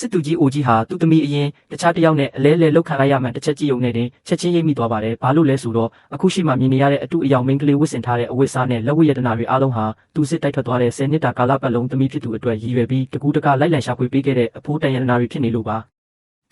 စစ်သူကြီးအိုကြီးဟာသူ့သမီးအရင်တခြားတစ်ယောက်နဲ့အလဲလှုပ်ခံလိုက်ရမှတစ်ချက်ကြည့်ုံနဲ့တင်ချက်ချင်းရိပ်မိသွားပါတယ်။ဘာလို့လဲဆိုတော့အခုရှိမှမြင်နေရတဲ့အတူအယောင်မိန်းကလေးဝတ်ဆင်ထားတဲ့အဝတ်စားနဲ့လက်ဝတ်ရတနာတွေအားလုံးဟာသူစစ်တိုက်ထွက်သွားတဲ့10နှစ်တာကာလပတ်လုံးသမီးဖြစ်သူအတွက်ရည်ရွယ်ပြီးတကူတကလိုက်လံရှာဖွေပေးခဲ့တဲ့အဖိုးတန်ရတနာတွေဖြစ်နေလို့ပါ။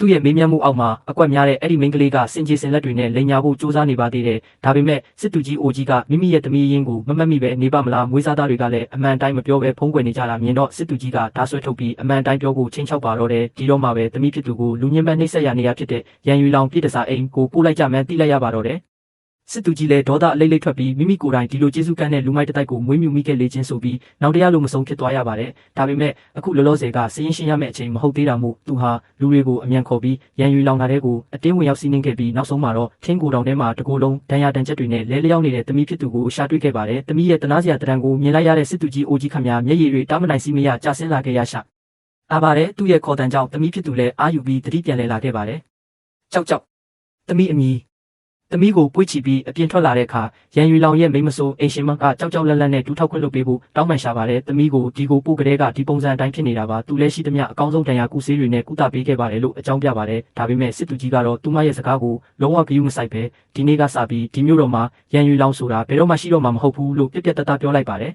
သူ့ရဲ့မေးမြန်းမှုအောက်မှာအကွက်များတဲ့အဲ့ဒီမိန်းကလေးကစင်ကြေစင်လက်တွေနဲ့လိန်ညာဖို့စူးစမ်းနေပါသေးတယ်။ဒါပေမဲ့စစ်သူကြီးအိုကြီးကမိမိရဲ့သမီးရင်းကိုမမှတ်မိပဲနေပါမလားမွေးစားသားတွေကလည်းအမှန်တိုင်းမပြောပဲဖုံးကွယ်နေကြတာမြင်တော့စစ်သူကြီးကဓာဆွဲထုတ်ပြီးအမှန်တိုင်းပြောဖို့ချင်းချောက်ပါတော့တယ်ဒီတော့မှပဲသမီးဖြစ်သူကိုလူညင်းပန်းနှိပ်စက်ရနေရဖြစ်တဲ့ရန်ယူလောင်ပြစ်တစားအိမ်ကိုပို့လိုက်ကြမှန်းသိလိုက်ရပါတော့တယ်စစ်သူကြီးလည်းဒေါသအလိမ့်လိမ့်ထွက်ပြီးမိမိကိုယ်တိုင်ဒီလိုကျေးဇူးကမ်းတဲ့လူမိုက်တတိုက်ကိုမွေးမြူမိခဲ့လေခြင်းဆိုပြီးနောက်တရားလိုမဆုံးဖြစ်သွားရပါတယ်ဒါပေမဲ့အခုလောလောဆယ်ကစရင်ရှင်းရမယ့်အချိန်မဟုတ်သေးတာမို့သူဟာလူတွေကိုအမြန်ခေါ်ပြီးရန်ယူလောင်တာတဲ့ကိုအတင်းဝင်ရောက်စီးနှင်းခဲ့ပြီးနောက်ဆုံးမှာတော့ထင်းကိုတောင်ထဲမှာတကိုယ်လုံးဒဏ်ရာတန်ချက်တွေနဲ့လဲလျောင်းနေတဲ့သမီးဖြစ်သူကိုရှာတွေ့ခဲ့ပါတယ်သမီးရဲ့တနာစရာတရံကိုမြင်လိုက်ရတဲ့စစ်သူကြီးအိုကြီးခမညာမျက်ရည်တွေတားမနိုင်စီမရကြာဆင်းလာခဲ့ရရှာအားပါတယ်သူ့ရဲ့ခေါ်တန်ကြောင့်သမီးဖြစ်သူလည်းအာယူပြီးတတိပြန်လဲလာခဲ့ပါတယ်ကြောက်သမီးအမီသမီးကိုပွေ့ချီပြီးအပြင်ထွက်လာတဲ့အခါရန်ယူလောင်ရဲ့မိမဆိုးအိမ်ရှင်မကကြောက်လန့်နဲ့ဒူးထောက်ခွင့်လုပ်ပေးဖို့တောင်းပန်ရှာပါတယ်သမီးကိုဒီကိုပို့ကလေးကဒီပုံစံအတိုင်းဖြစ်နေတာပါသူလည်းရှိသမျှအကောင်းဆုံးတန်ရာကုဆေးတွေနဲ့ကုသပေးခဲ့ပါတယ်လို့အကြောင်းပြပါတယ်ဒါပေမဲ့စစ်သူကြီးကတော့သူမရဲ့စကားကိုလုံးဝဂရုမစိုက်ပဲဒီနေ့ကစပြီးဒီမျိုးတော့မှရန်ယူလောင်ဆိုတာဘယ်တော့မှရှိတော့မှမဟုတ်ဘူးလို့ပြတ်တပြောလိုက်ပါတယ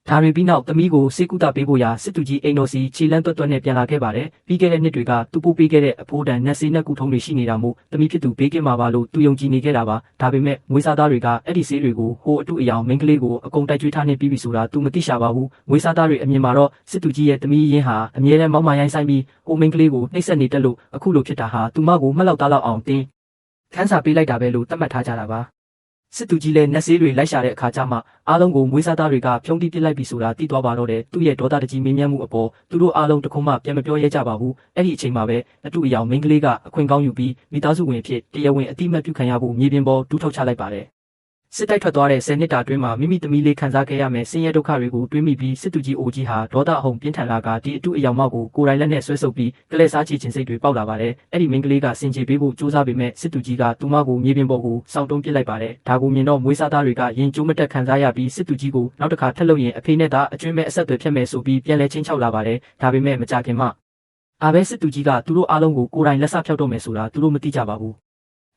်ဒါတွေပြီးနောက်သမီးကိုစေကုသပေးဖို့ရာစစ်သူကြီးအိမ်တော်စီခြေလန်းတွတ်နဲ့ပြန်လာခဲ့ပါတယ်ပြီးခဲ့တဲ့နှစ်တွေကသူပို့ပေးခဲ့တဲ့အဖိုးတန်နက်စေးနက်ကူထုံးတွေရှိနေတာမို့သမီးဖြစ်သူဘေးကင်းမှာပါလို့သူယုံကြည်နေခဲ့တာပါဒါပေမဲ့မွေးစားသားတွေကအဲ့ဒီဆေးတွေကိုဟိုအတူအယောင်မိန်းကလေးကိုအကုန်တိုက်ကြွေးထားနေပြီးပြီဆိုတာသူမသိရှာပါဘူးမွေးစားသားတွေအမြင်မှာတော့စစ်သူကြီးရဲ့သမီးရင်းဟာအမြဲတမ်းမောင်းမရိုင်းဆိုင်ပြီးဟိုမိန်းကလေးကိုနှိပ်စက်နေတက်လို့အခုလိုဖြစ်တာဟာသူမကိုမှတ်လောက်သားလောက်အောင်တင်းခန်းစာပေးလိုက်တာပဲလို့သတ်မှတ်ထားကြတာပါစစ်သူကြီးလည်းနက်ဆေးတွေလိုက်ရှာတဲ့အခါကျမှအားလုံးကိုမွေးစားသားတွေကဖြုံးတိပစ်လိုက်ပြီဆိုတာသိသွားပါတော့တယ်သူ့ရဲ့ဒေါသတကြီးမင်းမြတ်မှုအပေါ်သူတို့အားလုံးတခုမှပြန်မပြောရဲကြပါဘူးအဲ့ဒီအချိန်မှာပဲအတူအယောင်မိန်းကလေးကအခွင့်ကောင်းယူပြီးမိသားစုဝင်အဖြစ်တရားဝင်အတိအမှတ်ပြုခံရဖို့မြေပြင်ပေါ်ဒူးထုတ်ချလိုက်ပါတယ်စစ်တိုက်ထွက်သွားတဲ့10နှစ်တာအတွင်းမှာမိမိသမီးလေးခံစားခဲ့ရမယ်ဆင်းရဲဒုက္ခတွေကိုတွေးမိပြီးစစ်သူကြီးအိုကြီးဟာဒေါသအဟုန်ပြင်းထန်လာကဒီအတူအယောင်မောက်ကိုကိုယ်တိုင်လက်နဲ့ဆွဲဆုပ်ပြီးကလဲစားချခြင်းစိတ်တွေပေါက်လာပါတယ်အဲ့ဒီမိန်းကလေးကစင်ကြေပေးဖို့ကြိုးစားပေမဲ့စစ်သူကြီးကသူမကိုမြေပြင်ပေါ်ကိုစောင့်တုံးပစ်လိုက်ပါတယ်ဒါကိုမြင်တော့မွေးစားသားတွေကရင်ကျိုးမတက်ခံစားရပြီးစစ်သူကြီးကိုနောက်တစ်ခါထက်လို့ရင်အဖေနဲ့သားအကျွမ်းမဲ့အဆက်အသွယ်ဖြတ်မယ်ဆိုပြီးပြန်လဲချင်းချောက်လာပါတယ်ဒါပေမဲ့မကြခင်မှအားပဲစစ်သူကြီးကသူတို့အားလုံးကိုကိုယ်တိုင်လက်စဖျောက်တော့မယ်ဆိုတာသူတို့မသိကြပါဘူး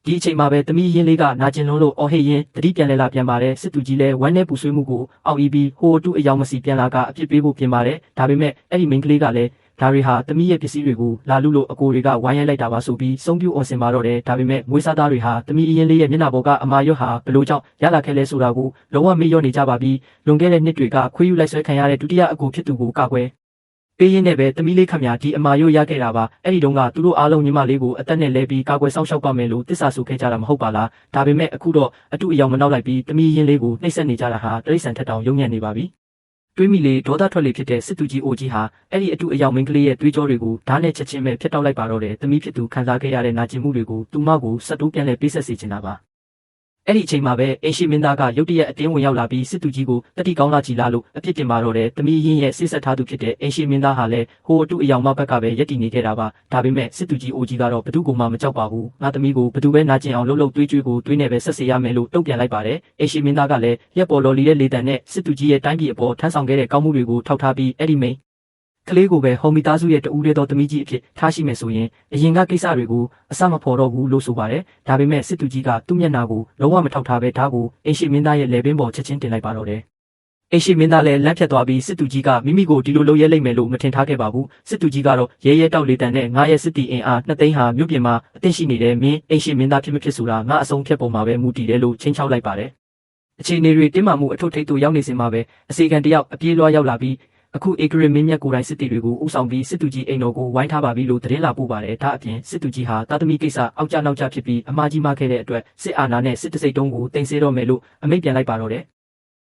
ဒီအချိန်မှာပဲသမီးရင်းလေးကနာကျင်လွန်းလို့အော်ဟစ်ရင်းတတိပြန်လဲလာပြန်ပါတယ်စစ်သူကြီးလည်းဝမ်းနဲ့ပူဆွေးမှုကိုအောက်အီးပြီးဟိုအတူအယောင်မစီပြန်လာကအဖြစ်ပေးဖို့ပြင်ပါတယ်ဒါပေမဲ့အဲ့ဒီမိန်းကလေးကလည်းဒါတွေဟာသမီးရဲ့ပစ္စည်းတွေကိုလာလူလို့အကိုတွေကဝိုင်းရိုက်လိုက်တာပါဆိုပြီးစုံပြူအောင်စင်ပါတော့တယ်ဒါပေမဲ့မွေးစားသားတွေဟာသမီးရင်းလေးရဲ့မျက်နှာပေါ်ကအမာရွတ်ဟာဘလို့ကြောင့်ရလာခဲ့လဲဆိုတာကိုလုံးဝမေ့လျော့နေကြပါပြီလွန်ခဲ့တဲ့နှစ်တွေကခွေးယူလိုက်ဆွဲခံရတဲ့ဒုတိယအကိုဖြစ်သူကိုကာကွယ်ပေးရင်းနဲ့ပဲသမီးလေးခမညာဒီအမာရွတ်ရခဲ့တာပါအဲ့ဒီတုန်းကသူတို့အားလုံးညီမလေးကိုအသက်နဲ့လဲပြီးကာကွယ်ဆောင်ရှောက်ပါမယ်လို့တစ္ဆာဆိုခဲ့ကြတာမဟုတ်ပါလားဒါပေမဲ့အခုတော့အတူအယောင်မနောက်လိုက်ပြီးသမီးရင်းလေးကိုနှိပ်စက်နေကြတာဟာတိရစ္ဆာန်ထက်တောင်ယုံညံ့နေပါပြီတွေးမိလေဒေါသထွက်လေဖြစ်တဲ့စစ်သူကြီးအိုကြီးဟာအဲ့ဒီအတူအယောင်မိန်းကလေးရဲ့တွေးကြောတွေကိုဓာတ်နဲ့ချက်ချင်းပဲဖျက်တောက်လိုက်ပါတော့တယ်သမီးဖြစ်သူခံစားခဲ့ရတဲ့နာကျင်မှုတွေကိုသူမကိုစက်တိုးပြန်လဲပေးဆက်စေချင်တာပါအဲ့ဒီအချိန်မှာပဲအင်ရှိမင်းသားကရုတ်တရက်အတင်းဝင်ရောက်လာပြီးစစ်သူကြီးကိုတတိကောင်းလာကြည်လာလို့အပြစ်တင်ပါတော့တယ်သမီးရင်းရဲ့ဆိတ်ဆက်ထားသူဖြစ်တဲ့အင်ရှိမင်းသားဟာလည်းဟိုအတူအယောင်မဘက်ကပဲရက်တည်နေခဲ့တာပါဒါပေမဲ့စစ်သူကြီးအိုကြီးကတော့ဘသူကိုမှမကြောက်ပါဘူးငါသမီးကိုဘသူပဲနာကျင်အောင်လှုပ်တွေးကြွေးကိုတွေးနေပဲဆက်စေရမယ်လို့တုံ့ပြန်လိုက်ပါတယ်အင်ရှိမင်းသားကလည်းရက်ပေါ်လော်လီရဲ့လေတံနဲ့စစ်သူကြီးရဲ့တိုင်းပြည်အပေါ်ထမ်းဆောင်ခဲ့တဲ့ကောင်းမှုတွေကိုထောက်ထားပြီးအဲ့ဒီမိန်ကလေးကိုပဲဟော်မီသားစုရဲ့တူးရဲသောသမီးကြီးအဖြစ်ထားရှိမယ်ဆိုရင်အရင်ကကိစ္စတွေကိုအစမဖော်တော့ဘူးလို့ဆိုပါတယ်ဒါပေမဲ့စစ်သူကြီးကသူ့မျက်နှာကိုလုံးဝမထောက်ထားပဲဒါကိုအင်ရှိမင်းသားရဲ့လေပင်ပေါ်ချက်ချင်းတင်လိုက်ပါတော့တယ်အင်ရှိမင်းသားလည်းလက်ဖြတ်သွားပြီးစစ်သူကြီးကမိမိကိုဒီလိုလုပ်ရဲလိမ့်မယ်လို့မထင်ထားခဲ့ပါဘူးစစ်သူကြီးကတော့ရဲတောက်လေတန်နဲ့ငါရဲ့စစ်တီအင်အား2သိန်းဟာမြို့ပြင်မှာအသင့်ရှိနေတယ်မင်းအင်ရှိမင်းသားဖြစ်မဖြစ်ဆိုတာငါအဆုံးဖြတ်ပုံမှာပဲမူတည်တယ်လို့ချင်းချောက်လိုက်ပါတယ်အခြေအနေတွေတင်းမာမှုအထုပ်ထိပ်သို့ရောက်နေစင်မှာပဲအစီကံတယောက်အပြေးလွှားရောက်လာပြီးအခုဧကရမင်းမြတ်ကိုယ်တိုင်စစ်တီတွေကိုဥဆောင်ပြီးစစ်သူကြီးအိမ်တော်ကိုဝိုင်းထားပါပြီလို့သတင်းလာပို့ပါတယ်ဒါအပြင်စစ်သူကြီးဟာတာသမီကိစ္စအောက်ကျနောက်ကျဖြစ်ပြီးအမှားကြီးမှခဲ့တဲ့အတွက်စစ်အာဏာနဲ့စစ်တစိတ်တုံးကိုတင်စေတော့မယ်လို့အမိန့်ပြန်လိုက်ပါတော့တယ်